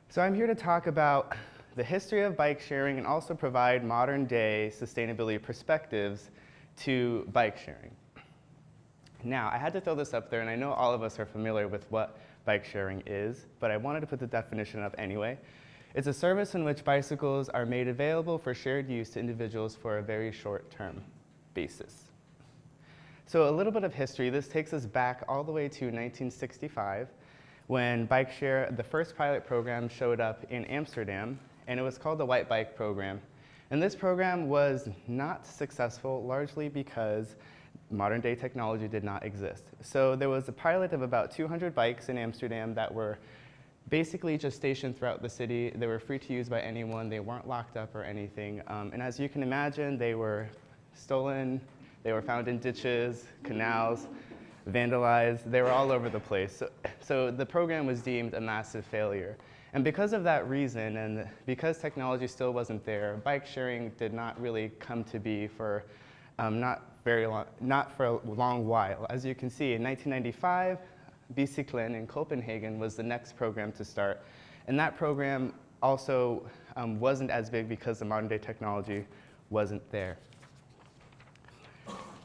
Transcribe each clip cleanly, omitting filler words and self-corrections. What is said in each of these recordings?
So I'm here to talk about the history of bike sharing and also provide modern day sustainability perspectives to bike sharing. Now, I had to throw this up there, and I know all of us are familiar with what bike sharing is, but I wanted to put the definition up anyway. It's a service in which bicycles are made available for shared use to individuals for a very short-term basis. So a little bit of history. This takes us back all the way to 1965 when Bikeshare, the first pilot program, showed up in Amsterdam, and it was called the White Bike Program. And this program was not successful largely because modern day technology did not exist. So there was a pilot of about 200 bikes in Amsterdam that were basically just stationed throughout the city. They were free to use by anyone. They weren't locked up or anything. And as you can imagine, they were stolen. They were found in ditches, canals, vandalized. They were all over the place. So the program was deemed a massive failure. And because of that reason, and because technology still wasn't there, bike sharing did not really come to be for not for a long while. As you can see, in 1995, Bikesharing in Copenhagen was the next program to start. And that program also wasn't as big because the modern day technology wasn't there.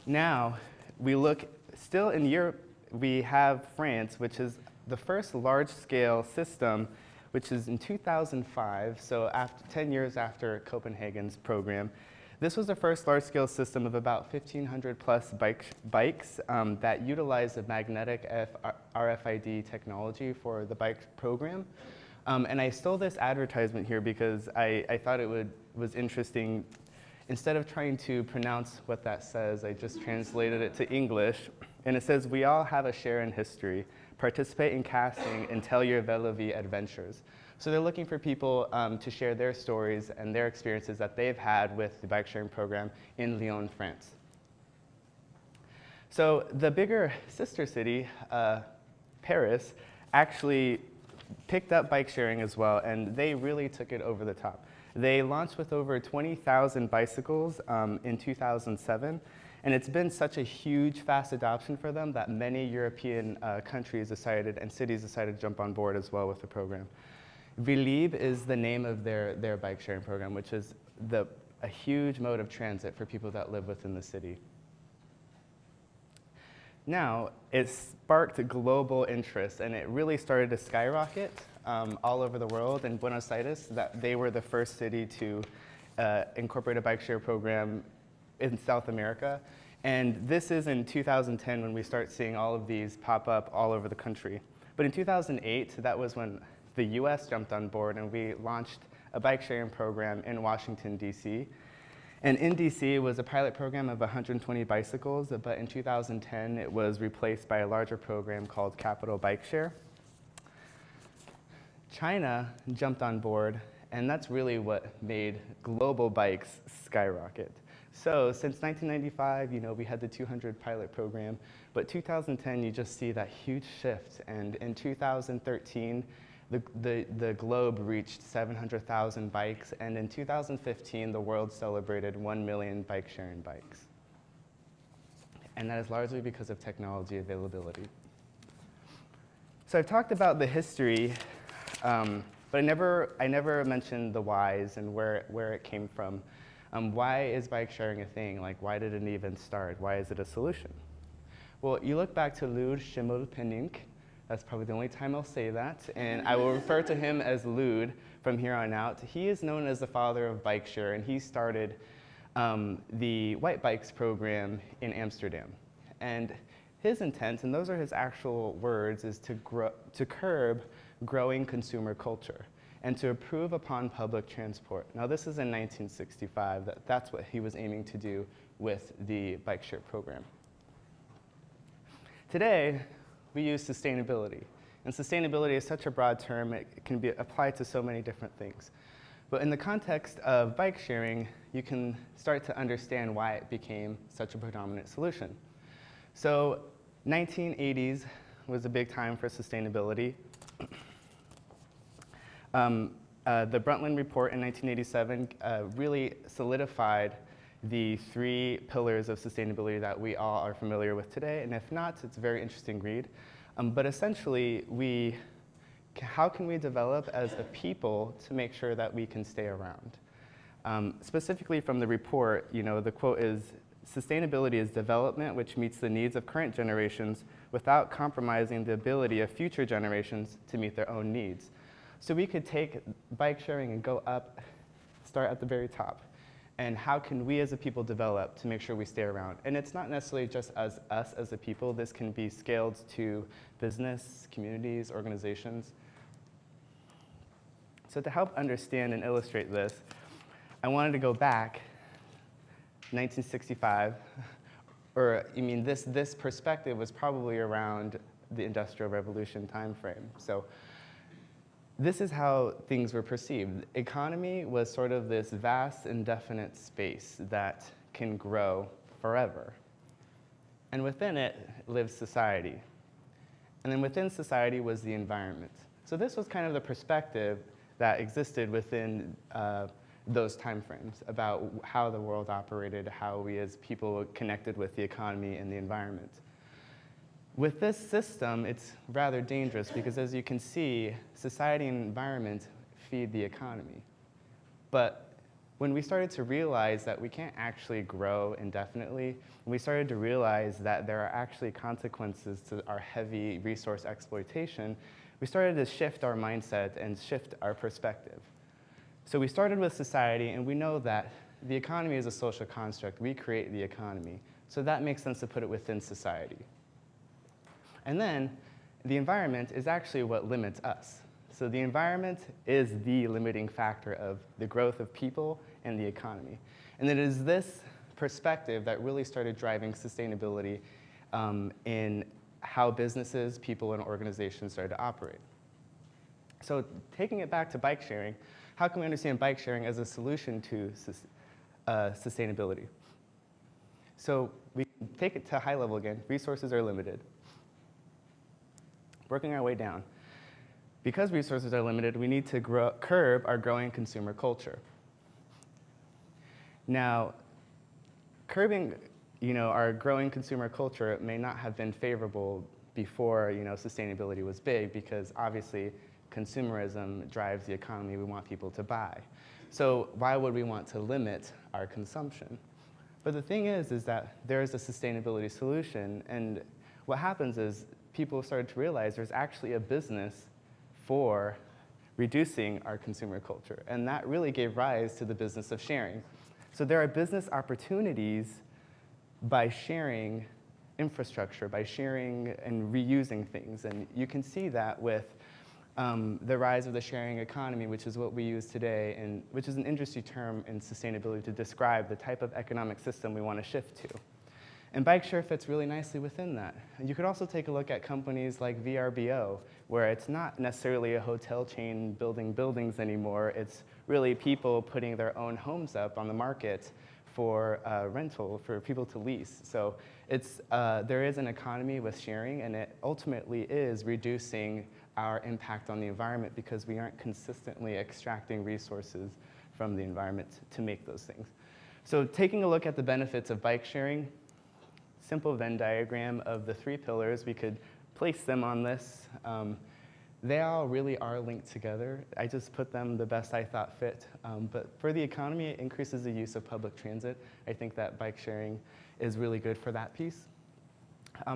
Now, we look, still in Europe, we have France, which is the first large-scale system, which is in 2005, so 10 years after Copenhagen's program. This was the first large-scale system of about 1,500 plus bikes that utilized the magnetic RFID technology for the bike program. And I stole this advertisement here because I thought it was interesting. Instead of trying to pronounce what that says, I just translated it to English. And it says, "We all have a share in history. Participate in casting and tell your vélo vie adventures." So they're looking for people to share their stories and their experiences that they've had with the bike sharing program in Lyon, France. So the bigger sister city, Paris, actually picked up bike sharing as well, and they really took it over the top. They launched with over 20,000 bicycles in 2007, and it's been such a huge, fast adoption for them that many European countries decided and cities decided to jump on board as well with the program. Velib is the name of their bike sharing program, which is a huge mode of transit for people that live within the city. Now, it sparked global interest, and it really started to skyrocket all over the world. In Buenos Aires, they were the first city to incorporate a bike share program in South America. And this is in 2010 when we start seeing all of these pop up all over the country. But in 2008, that was when the US jumped on board, and we launched a bike sharing program in Washington, D.C. And in DC, it was a pilot program of 120 bicycles, but in 2010, it was replaced by a larger program called Capital Bike Share. China jumped on board, and that's really what made global bikes skyrocket. So since 1995, we had the 200 pilot program, but 2010, you just see that huge shift. And in 2013, the globe reached 700,000 bikes, and in 2015, the world celebrated 1 million bike-sharing bikes. And that is largely because of technology availability. So I've talked about the history, but I never mentioned the whys and where it came from. Why is bike sharing a thing? Like, why did it even start? Why is it a solution? Well, you look back to Lud Schimmelpenninck. That's probably the only time I'll say that, and I will refer to him as Lud from here on out. He is known as the father of bike share, and he started the White Bikes program in Amsterdam. And his intent, and those are his actual words, is to curb growing consumer culture and to improve upon public transport. Now, this is in 1965. That's what he was aiming to do with the bike share program. Today, we use sustainability. And sustainability is such a broad term, it can be applied to so many different things. But in the context of bike sharing, you can start to understand why it became such a predominant solution. So 1980s was a big time for sustainability. The Brundtland Report in 1987 really solidified the 3 pillars of sustainability that we all are familiar with today, and if not, it's a very interesting read. But essentially, we how can we develop as a people to make sure that we can stay around? Specifically from the report, the quote is, "Sustainability is development which meets the needs of current generations without compromising the ability of future generations to meet their own needs." So we could take bike sharing and go up, start at the very top. And how can we as a people develop to make sure we stay around? And it's not necessarily just as us as a people. This can be scaled to business, communities, organizations. So to help understand and illustrate this, I wanted to go back 1965, this perspective was probably around the Industrial Revolution timeframe. So this is how things were perceived. Economy was sort of this vast, indefinite space that can grow forever. And within it lives society. And then within society was the environment. So this was kind of the perspective that existed within those timeframes about how the world operated, how we as people connected with the economy and the environment. With this system, it's rather dangerous because, as you can see, society and environment feed the economy. But when we started to realize that we can't actually grow indefinitely, we started to realize that there are actually consequences to our heavy resource exploitation, we started to shift our mindset and shift our perspective. So we started with society, and we know that the economy is a social construct. We create the economy. So that makes sense to put it within society. And then the environment is actually what limits us. So the environment is the limiting factor of the growth of people and the economy. And it is this perspective that really started driving sustainability in how businesses, people, and organizations started to operate. So taking it back to bike sharing, how can we understand bike sharing as a solution to sustainability? So we take it to high level again. Resources are limited. Working our way down. Because resources are limited, we need to curb our growing consumer culture. Now, curbing our growing consumer culture may not have been favorable before sustainability was big, because obviously consumerism drives the economy. We want people to buy. So why would we want to limit our consumption? But the thing is that there is a sustainability solution, and what happens is people started to realize there's actually a business for reducing our consumer culture, and that really gave rise to the business of sharing. So there are business opportunities by sharing infrastructure, by sharing and reusing things, and you can see that with the rise of the sharing economy, which is what we use today, and which is an industry term in sustainability to describe the type of economic system we want to shift to. And Bikeshare fits really nicely within that. And you could also take a look at companies like VRBO, where it's not necessarily a hotel chain building buildings anymore. It's really people putting their own homes up on the market for rental, for people to lease. So there is an economy with sharing, and it ultimately is reducing our impact on the environment because we aren't consistently extracting resources from the environment to make those things. So taking a look at the benefits of bike sharing, simple Venn diagram of the 3 pillars, we could place them on this. They all really are linked together. I just put them the best I thought fit. But for the economy, it increases the use of public transit. I think that bike sharing is really good for that piece.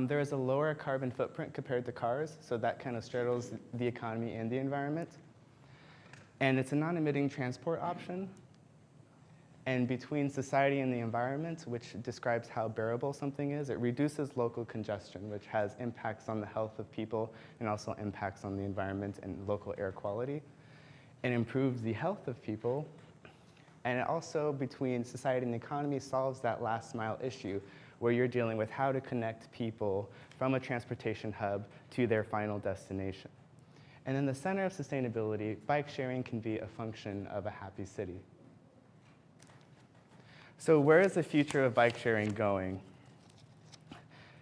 There is a lower carbon footprint compared to cars, so that kind of straddles the economy and the environment. And it's a non-emitting transport option. And between society and the environment, which describes how bearable something is, it reduces local congestion, which has impacts on the health of people and also impacts on the environment and local air quality. It improves the health of people. And it also, between society and the economy, solves that last mile issue where you're dealing with how to connect people from a transportation hub to their final destination. And in the center of sustainability, bike sharing can be a function of a happy city. So where is the future of bike sharing going?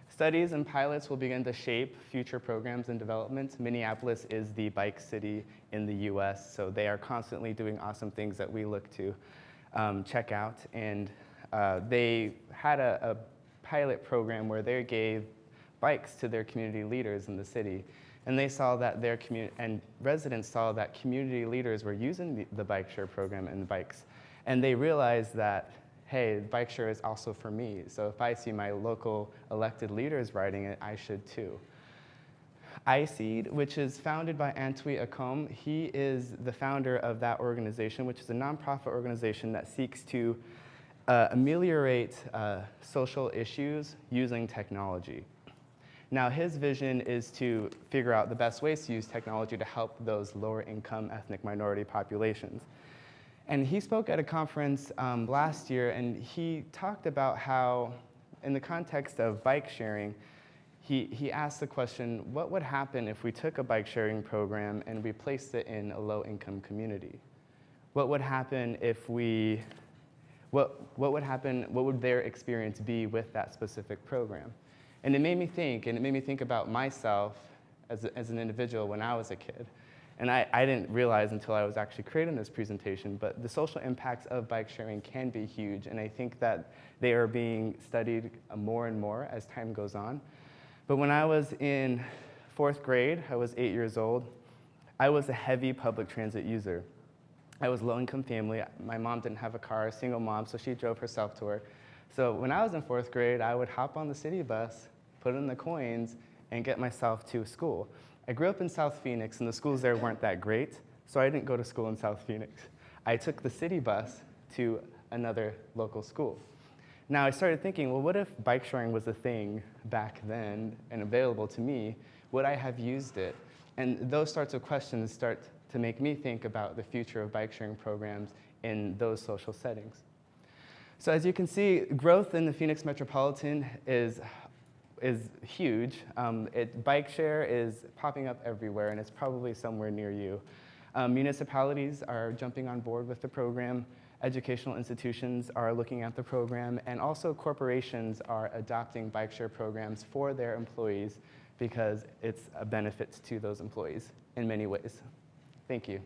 Studies and pilots will begin to shape future programs and developments. Minneapolis is the bike city in the US, so they are constantly doing awesome things that we look to check out. And they had a pilot program where they gave bikes to their community leaders in the city And they saw that and residents saw that community leaders were using the bike share program and the bikes. And they realized that, hey, bike share is also for me. So if I see my local elected leaders riding it, I should too. iSeed, which is founded by Antwi Acom, he is the founder of that organization, which is a nonprofit organization that seeks to ameliorate social issues using technology. Now, his vision is to figure out the best ways to use technology to help those lower income ethnic minority populations. And he spoke at a conference last year, and he talked about how, in the context of bike sharing, he asked the question, what would happen if we took a bike sharing program and we placed it in a low income community? What would happen if what would their experience be with that specific program? And it made me think about myself as an individual when I was a kid. And I didn't realize until I was actually creating this presentation, but the social impacts of bike sharing can be huge, and I think that they are being studied more and more as time goes on. But when I was in 4th grade, I was 8 years old, I was a heavy public transit user. I was low-income family. My mom didn't have a car, a single mom, so she drove herself to work. So when I was in 4th grade, I would hop on the city bus, put in the coins, and get myself to school. I grew up in South Phoenix, and the schools there weren't that great, so I didn't go to school in South Phoenix. I took the city bus to another local school. Now, I started thinking, well, what if bike sharing was a thing back then and available to me? Would I have used it? And those sorts of questions start to make me think about the future of bike sharing programs in those social settings. So as you can see, growth in the Phoenix metropolitan is huge. Bike share is popping up everywhere, and it's probably somewhere near you. Municipalities are jumping on board with the program. Educational institutions are looking at the program, and also corporations are adopting bike share programs for their employees because it's a benefit to those employees in many ways. Thank you.